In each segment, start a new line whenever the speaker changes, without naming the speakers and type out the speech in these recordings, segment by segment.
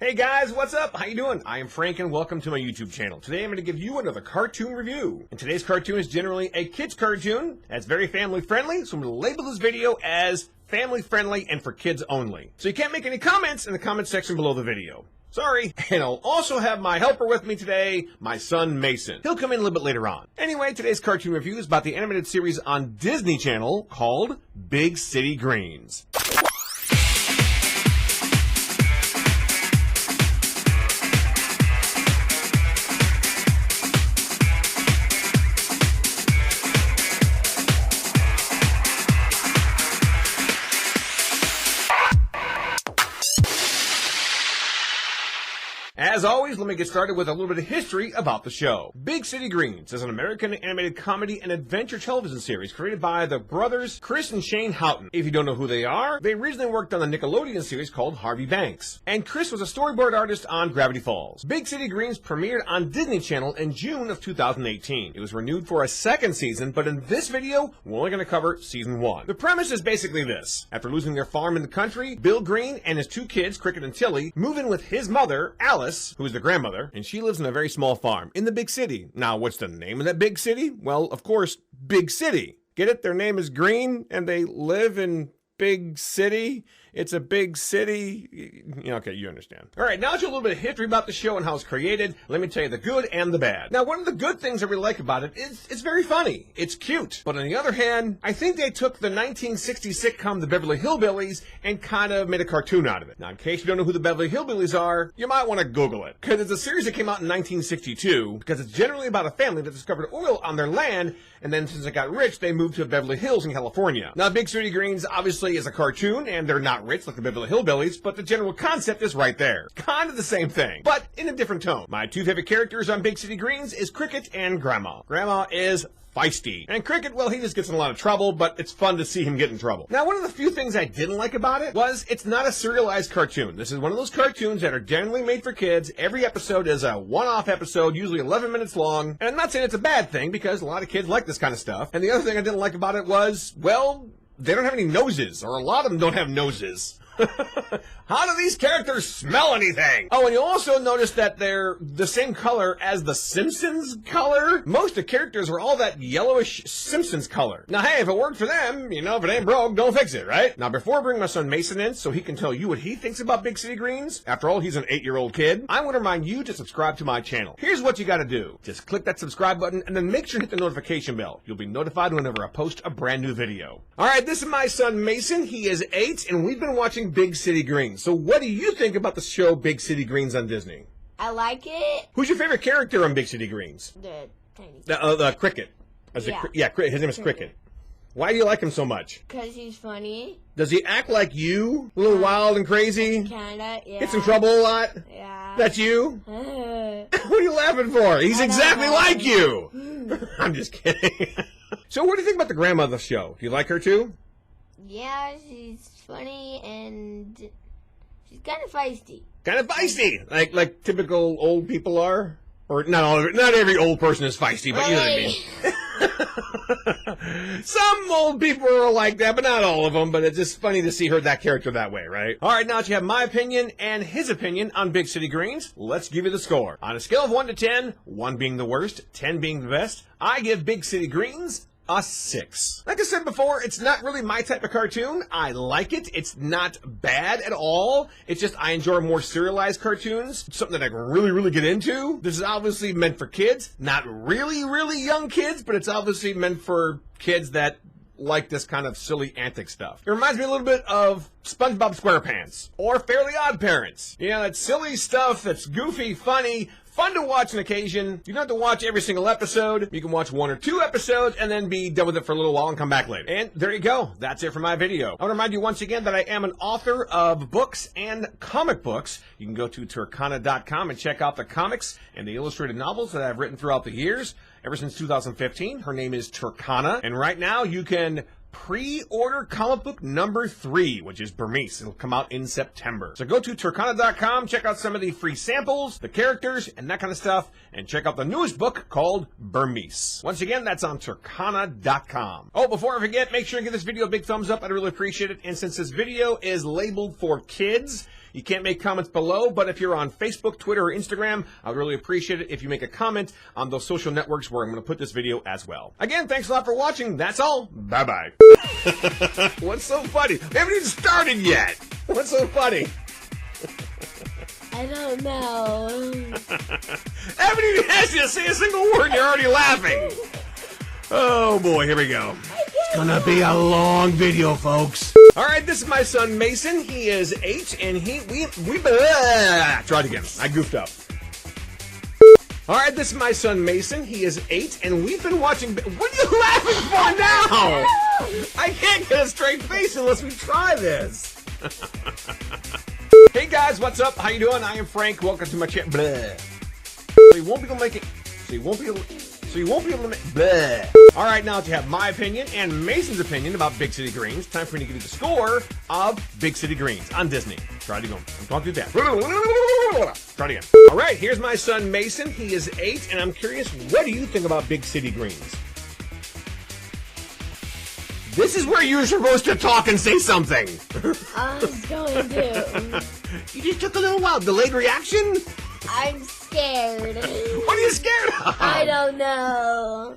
Hey guys, what's up? How you doing? I am Frank and welcome to my YouTube channel. Today I'm going to give you another cartoon review. And today's cartoon is generally a kid's cartoon that's very family friendly, so I'm going to label this video as family friendly and for kids only. So you can't make any comments in the comment section below the video. Sorry. And I'll also have my helper with me today, my son Mason. He'll come in a little bit later on. Anyway, today's cartoon review is about the animated series on Disney Channel called Big City Greens. As always, let me get started with a little bit of history about the show. Big City Greens is an American animated comedy and adventure television series created by the brothers Chris and Shane Houghton. If you don't know who they are, they originally worked on the Nickelodeon series called Harvey Banks. And Chris was a storyboard artist on Gravity Falls. Big City Greens premiered on Disney Channel in June of 2018. It was renewed for a second season, but in this video, we're only going to cover season 1. The premise is basically this. After losing their farm in the country, Bill Green and his two kids, Cricket and Tilly, move in with his mother, Alice, who is the grandmother, and she lives in a very small farm in the big city. Now, what's the name of that big city? Well, of course, Big City. Get it? Their name is Green, and they live in Big City. It's a big city. Okay, you understand. All right, now to a little bit of history about the show and how it's created. Let me tell you the good and the bad. Now, one of the good things I really like about it is it's very funny. It's cute. But on the other hand, I think they took the 1960s sitcom The Beverly Hillbillies and kind of made a cartoon out of it. Now, in case you don't know who the Beverly Hillbillies are, you might want to Google it. Because it's a series that came out in 1962, because it's generally about a family that discovered oil on their land, and then since it got rich, they moved to Beverly Hills in California. Now, Big City Greens obviously is a cartoon, and they're not rich like the Beverly Hillbillies, but the general concept is right there. Kind of the same thing, but in a different tone. My two favorite characters on Big City Greens is Cricket and Grandma. Grandma is feisty. And Cricket, well, he just gets in a lot of trouble, but it's fun to see him get in trouble. Now, one of the few things I didn't like about it was it's not a serialized cartoon. This is one of those cartoons that are generally made for kids. Every episode is a one-off episode, usually 11 minutes long. And I'm not saying it's a bad thing, because a lot of kids like this kind of stuff. And the other thing I didn't like about it was, well, they don't have any noses, or a lot of them don't have noses. How do these characters smell anything? Oh, and you'll also notice that they're the same color as the Simpsons color. Most of the characters are all that yellowish Simpsons color. Now, hey, if it worked for them, if it ain't broke, don't fix it, right? Now, before I bring my son Mason in so he can tell you what he thinks about Big City Greens, after all, he's an 8-year-old kid, I want to remind you to subscribe to my channel. Here's what you gotta do. Just click that subscribe button and then make sure to hit the notification bell. You'll be notified whenever I post a brand new video. All right, this is my son Mason. He is 8, and we've been watching Big City Greens. So what do you think about the show Big City Greens on Disney?
I like it.
Who's your favorite character on Big City Greens?
The tiny.
The Cricket.
Yeah.
His name is Cricket. Why do you like him so much?
Because he's funny.
Does he act like you? A little wild and crazy?
Kinda, yeah.
Gets in trouble a lot?
Yeah.
That's you? What are you laughing for? He's exactly like you! I'm just kidding. So what do you think about the grandma of the show? Do you like her too?
Yeah, she's funny and she's kind of feisty.
Kind of feisty, like typical old people are, or not every old person is feisty, but you know what I mean. Some old people are like that, but not all of them. But it's just funny to see that character that way, right? All right, now that you have my opinion and his opinion on Big City Greens, let's give you the score. On a scale of 1 to 10, 1 being the worst, 10 being the best, I give Big City Greens a 6. Like I said before, it's not really my type of cartoon. I like it. It's not bad at all. It's just I enjoy more serialized cartoons. It's something that I can really, really get into. This is obviously meant for kids. Not really, really young kids, but it's obviously meant for kids that like this kind of silly antic stuff. It reminds me a little bit of SpongeBob SquarePants or Fairly Odd Parents. That silly stuff that's goofy, funny, fun to watch on occasion. You don't have to watch every single episode. You can watch 1 or 2 episodes and then be done with it for a little while and come back later. And there you go. That's it for my video. I want to remind you once again that I am an author of books and comic books. You can go to Turkana.com and check out the comics and the illustrated novels that I've written throughout the years. Ever since 2015, her name is Turkana. And right now you can pre-order comic book number 3, which is Burmese. It'll come out in September. So go to Turkana.com, check out some of the free samples, the characters, and that kind of stuff, and check out the newest book called Burmese. Once again, that's on Turkana.com. Oh, before I forget, make sure to give this video a big thumbs up. I'd really appreciate it. And since this video is labeled for kids, You can't make comments below, but if you're on Facebook, Twitter, or Instagram, I would really appreciate it if you make a comment on those social networks where I'm going to put this video as well. Again, thanks a lot for watching. That's all. Bye-bye. What's so funny? We haven't even started yet. What's so funny?
I don't know.
I haven't even asked you to say a single word and you're already laughing. Oh boy, here we go. It's gonna be a long video, folks. All right, this is my son Mason. He is 8, and try it again. I goofed up. All right, this is my son Mason. He is 8, and we've been watching. What are you laughing for now? I can't get a straight face unless we try this. Hey guys, what's up? How you doing? I am Frank. Welcome to my channel. So you won't be able to make it. So you won't be able to make. Blah. All right, now that you have my opinion and Mason's opinion about Big City Greens, time for me to give you the score of Big City Greens on Disney. Try it again. I'm talking to that. Try it again. All right, here's my son Mason. He is 8, and I'm curious, what do you think about Big City Greens? This is where you're supposed to talk and say something.
I was going to.
You just took a little while. Delayed reaction?
I'm scared.
What are you scared of?
I don't know.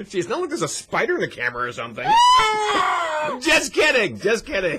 Gee, it's not like there's a spider in the camera or something. Just kidding. Just kidding.